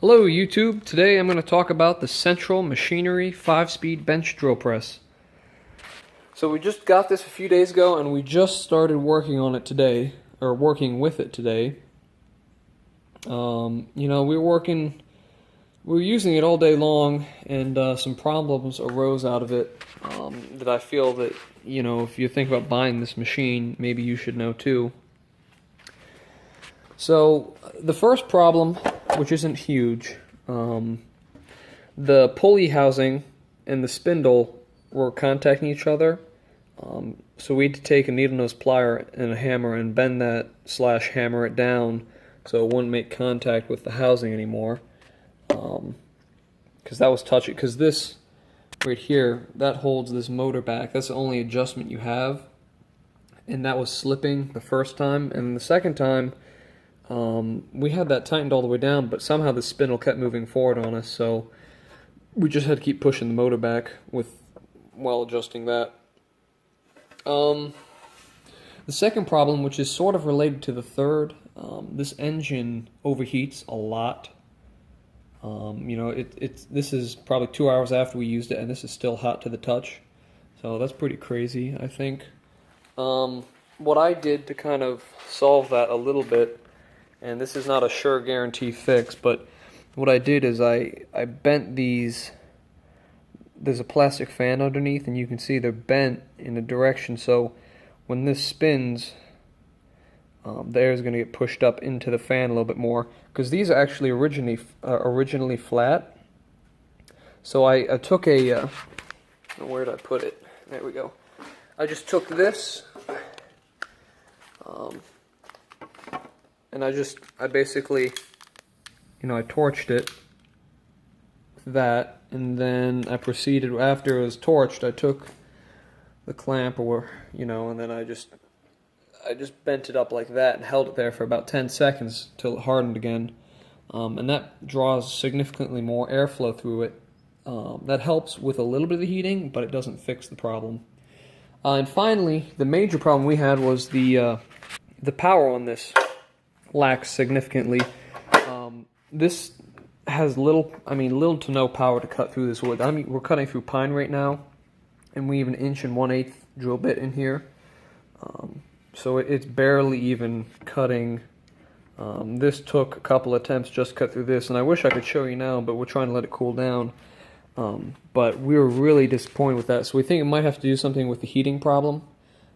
Hello YouTube, today I'm going to talk about the Central Machinery 5-speed bench drill press. So we just got this a few days ago and we just started working on it today, or working with it today. We were using it all day long, and some problems arose out of it that I feel that, if you think about buying this machine, maybe you should know too. So the first problem, which isn't huge, the pulley housing and the spindle were contacting each other. So we had to take a needle nose plier and a hammer and bend that / hammer it down so it wouldn't make contact with the housing anymore. Because that was touchy. Because this right here, that holds this motor back. That's the only adjustment you have. And that was slipping the first time. And the second time, we had that tightened all the way down, but somehow the spindle kept moving forward on us, so we just had to keep pushing the motor back while adjusting that. The second problem, which is sort of related to the third, this engine overheats a lot. This is probably 2 hours after we used it, and this is still hot to the touch, so that's pretty crazy, I think. What I did to kind of solve that a little bit, and this is not a sure guarantee fix, but what I did is I bent these. There's a plastic fan underneath, and you can see they're bent in a direction, so when this spins, the air is going to get pushed up into the fan a little bit more, because these are actually originally flat. So I took a, where did I put it? There we go. I just took this, and I basically, I torched it with that, and then I proceeded, after it was torched, I took the clamp, and then I just bent it up like that and held it there for about 10 seconds till it hardened again, and that draws significantly more airflow through it. That helps with a little bit of the heating, but it doesn't fix the problem. And finally, the major problem we had was the power on this lacks significantly. This has little to no power to cut through this wood. We're cutting through pine right now, and we have an 1 1/8" drill bit in here. So it's barely even cutting. This took a couple attempts just to cut through this, and I wish I could show you now, but we're trying to let it cool down. But we were really disappointed with that, so we think it might have to do something with the heating problem.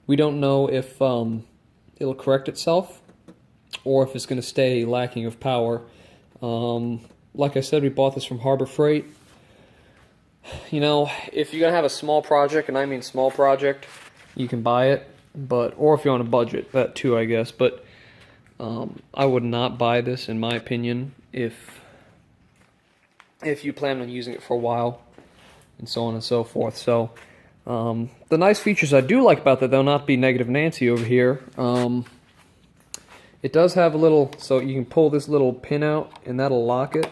We don't know if it'll correct itself, or if it's going to stay lacking of power. Like I said, we bought this from Harbor Freight. If you're going to have a small project, and I mean small project, you can buy it, or if you're on a budget, that too, I guess. But I would not buy this, in my opinion, if you plan on using it for a while, and so on and so forth. So the nice features I do like about that, they'll not be negative Nancy over here. It does have a little, so you can pull this little pin out, and that'll lock it.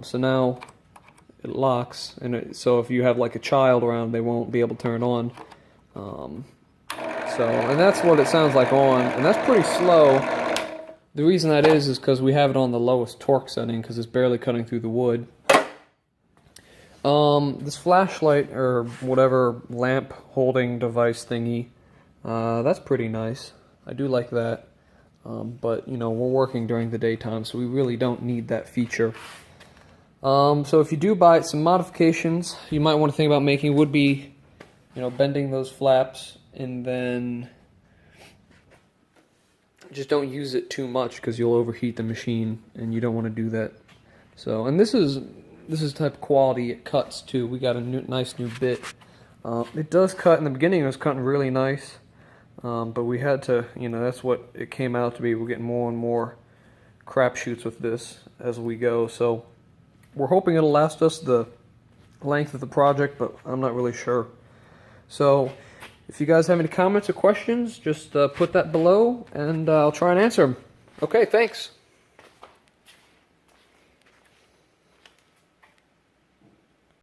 So now it locks, and so if you have like a child around, they won't be able to turn it on. And that's what it sounds like on, and that's pretty slow. The reason that is because we have it on the lowest torque setting, because it's barely cutting through the wood. This flashlight, or whatever lamp holding device thingy, that's pretty nice. I do like that. But, we're working during the daytime, so we really don't need that feature. So if you do buy it, some modifications you might want to think about making would be, bending those flaps, and then just don't use it too much, because you'll overheat the machine, and you don't want to do that. So, and this is type of quality it cuts too. We got a nice new bit. It does cut. In the beginning it was cutting really nice, but we had to, that's what it came out to be. We're getting more and more crapshoots with this as we go. So we're hoping it'll last us the length of the project, but I'm not really sure. So if you guys have any comments or questions, just put that below, and I'll try and answer them. Okay, thanks.